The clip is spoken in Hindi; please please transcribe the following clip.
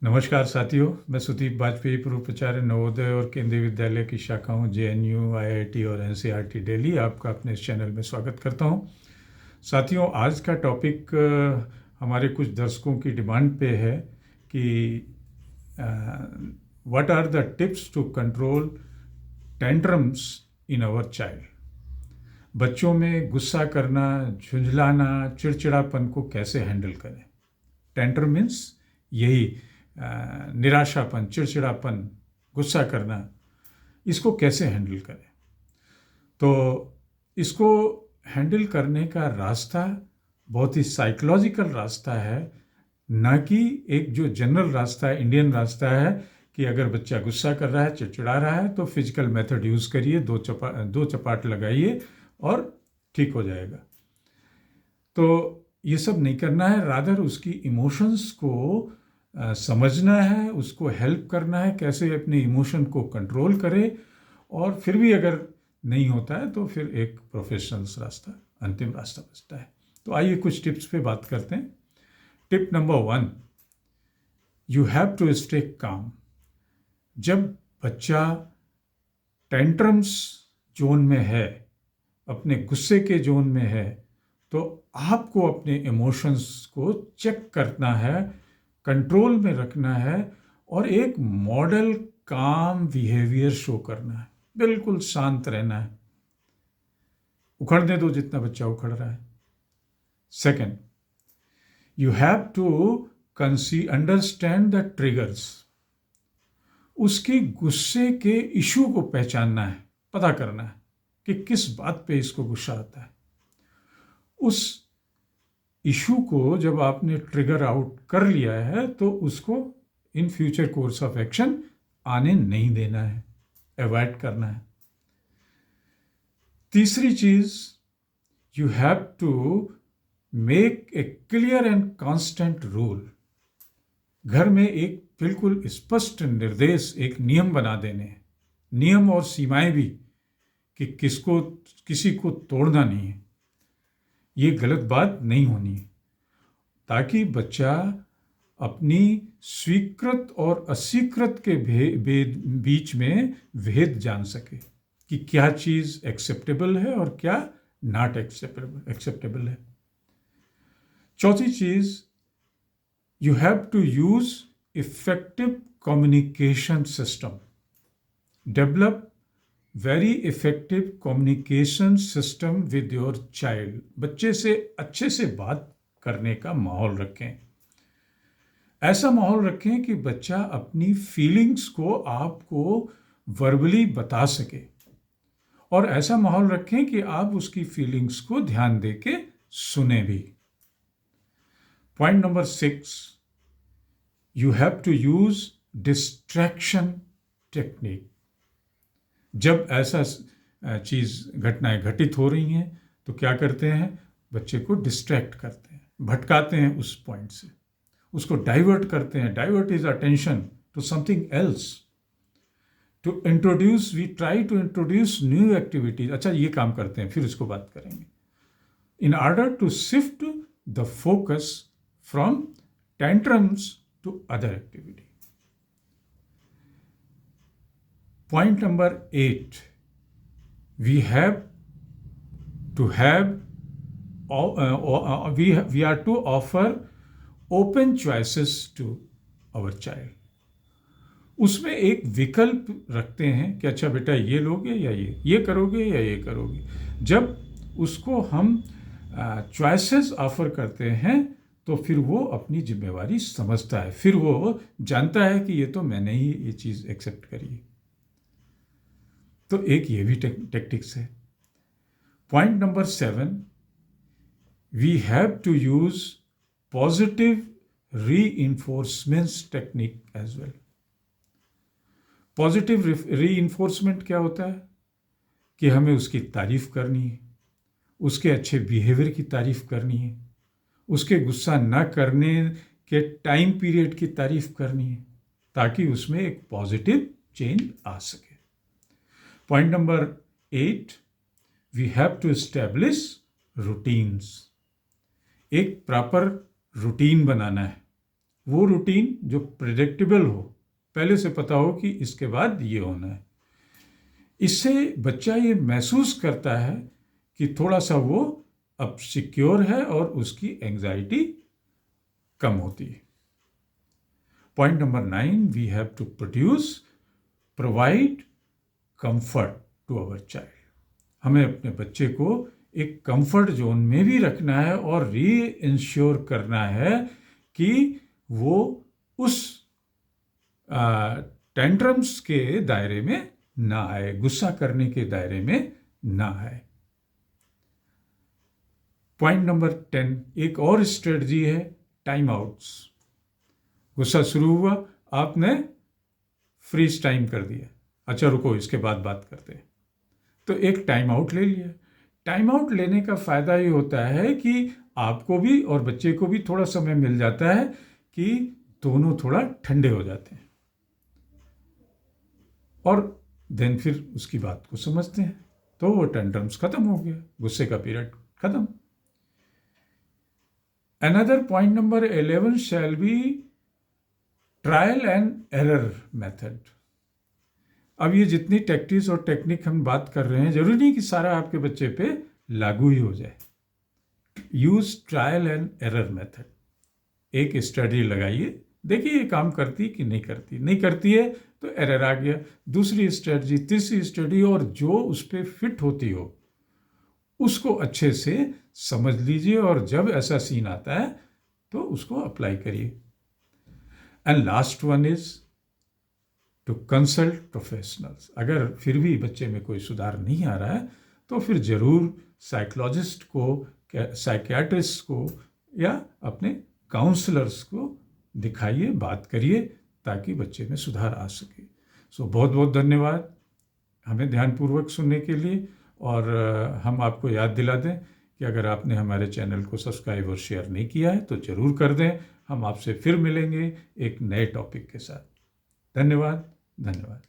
नमस्कार साथियों, मैं सुदीप वाजपेयी, पूर्व प्राचार्य नवोदय और केंद्रीय विद्यालय की शाखाओं जेएनयू, आईआईटी और एनसीईआरटी दिल्ली आपका अपने इस चैनल में स्वागत करता हूं। साथियों, आज का टॉपिक हमारे कुछ दर्शकों की डिमांड पे है कि what are the tips to control tantrums in our child. बच्चों में गुस्सा करना, झुंझलाना, चिड़चिड़ापन को कैसे हैंडल करें। टेंट्रम मीन्स यही निराशापन, चिड़चिड़ापन, गुस्सा करना, इसको कैसे हैंडल करें। तो इसको हैंडल करने का रास्ता बहुत ही साइकोलॉजिकल रास्ता है, ना कि एक जो जनरल रास्ता है, इंडियन रास्ता है कि अगर बच्चा गुस्सा कर रहा है, चिड़चिड़ा रहा है तो फिजिकल मेथड यूज़ करिए, दो चपाट लगाइए और ठीक हो जाएगा। तो ये सब नहीं करना है, रादर उसकी इमोशंस को समझना है, उसको हेल्प करना है कैसे अपने इमोशन को कंट्रोल करे। और फिर भी अगर नहीं होता है तो फिर एक प्रोफेशनल्स रास्ता अंतिम रास्ता बचता है। तो आइए कुछ टिप्स पे बात करते हैं। Tip number 1, you have to stay calm. जब बच्चा टेंट्रम्स जोन में है, अपने गुस्से के जोन में है, तो आपको अपने इमोशंस को चेक करना है, कंट्रोल में रखना है और एक मॉडल काम बिहेवियर शो करना है। बिल्कुल शांत रहना है, उखड़ने दो जितना बच्चा उखड़ रहा है। Second, you have to understand the triggers. उसके गुस्से के इशू को पहचानना है, पता करना है कि किस बात पे इसको गुस्सा आता है। उस इशू को जब आपने ट्रिगर आउट कर लिया है तो उसको in future course of action आने नहीं देना है, अवॉइड करना है। तीसरी चीज, you have to make a clear and constant rule. घर में एक बिल्कुल स्पष्ट निर्देश, एक नियम बना देने, नियम और सीमाएं भी, कि किसी को तोड़ना नहीं है, ये गलत बात नहीं होनी है, ताकि बच्चा अपनी स्वीकृत और अस्वीकृत के बीच में भेद जान सके कि क्या चीज़ एक्सेप्टेबल है और क्या नॉट एक्सेप्टेबल है। चौथी चीज़, you have to use effective communication system. Develop very effective communication system with your child. बच्चे से अच्छे से बात करने का माहौल रखें। ऐसा माहौल रखें कि बच्चा अपनी फीलिंग्स को आपको वर्बली बता सके, और ऐसा माहौल रखें कि आप उसकी फीलिंग्स को ध्यान दे के सुने भी। Point number 6, you have to use distraction technique. जब ऐसा घटनाएं घटित हो रही हैं तो क्या करते हैं, बच्चे को डिस्ट्रैक्ट करते हैं, भटकाते हैं उस पॉइंट से, उसको डाइवर्ट करते हैं। Divert is attention to something else. To introduce, we try to introduce new activities. अच्छा, ये काम करते हैं, फिर इसको बात करेंगे। In order to shift the focus from tantrums to other activity. Point number 8, we have to have, we are to offer open choices to our child. उसमें एक विकल्प रखते हैं कि अच्छा बेटा ये लोगे या ये करोगे या ये करोगे। जब उसको हम चॉइसेस ऑफर करते हैं तो फिर वो अपनी जिम्मेवारी समझता है, फिर वो जानता है कि ये तो मैंने ही ये चीज़ एक्सेप्ट करी है। तो एक ये भी टेक्टिक्स है। Point number 7, we have to use positive reinforcement technique as well. Positive reinforcement क्या होता है कि हमें उसकी तारीफ करनी है, उसके अच्छे बिहेवियर की तारीफ करनी है, उसके गुस्सा न करने के टाइम पीरियड की तारीफ करनी है, ताकि उसमें एक पॉजिटिव चेंज आ सके। Point number 8, we have to establish routines. एक प्रॉपर रूटीन बनाना है। वो रूटीन जो प्रेडिक्टेबल हो, पहले से पता हो कि इसके बाद ये होना है। इससे बच्चा ये महसूस करता है कि थोड़ा सा वो अब सिक्योर है और उसकी एंजाइटी कम होती है। Point number 9, we have to provide comfort to our child. हमें अपने बच्चे को एक कंफर्ट जोन में भी रखना है और रीइंश्योर करना है कि वो उस टेंट्रम्स के दायरे में ना आए, गुस्सा करने के दायरे में ना आए। पॉइंट नंबर 10, एक और स्ट्रेटजी है टाइम आउट्स। गुस्सा शुरू हुआ, आपने फ्रीज टाइम कर दिया, अच्छा रुको इसके बाद बात करते हैं, तो एक टाइम आउट ले लिया। टाइम आउट लेने का फ़ायदा ये होता है कि आपको भी और बच्चे को भी थोड़ा समय मिल जाता है कि दोनों थोड़ा ठंडे हो जाते हैं और देन फिर उसकी बात को समझते हैं, तो वो टेंट्रम्स खत्म हो गया, गुस्से का पीरियड खत्म। Another point number 11 shall be trial and error method. अब ये जितनी टैक्टिक्स और टेक्निक हम बात कर रहे हैं, जरूरी नहीं कि सारा आपके बच्चे पे लागू ही हो जाए। Use trial and error method. एक स्टडी लगाइए, देखिए ये काम करती कि नहीं करती, नहीं करती है तो एरर आ गया, दूसरी स्ट्रेटजी, तीसरी स्टडी, और जो उस पर फिट होती हो उसको अच्छे से समझ लीजिए और जब ऐसा सीन आता है तो उसको अप्लाई करिए। And last one is to consult professionals. अगर फिर भी बच्चे में कोई सुधार नहीं आ रहा है तो फिर ज़रूर साइकोलॉजिस्ट को, साइकियाट्रिस्ट को या अपने काउंसलर्स को दिखाइए, बात करिए, ताकि बच्चे में सुधार आ सके। सो बहुत बहुत धन्यवाद हमें ध्यानपूर्वक सुनने के लिए। और हम आपको याद दिला दें कि अगर आपने हमारे चैनल को सब्सक्राइब और शेयर नहीं किया है तो ज़रूर कर दें। हम आपसे फिर मिलेंगे एक नए टॉपिक के साथ। धन्यवाद।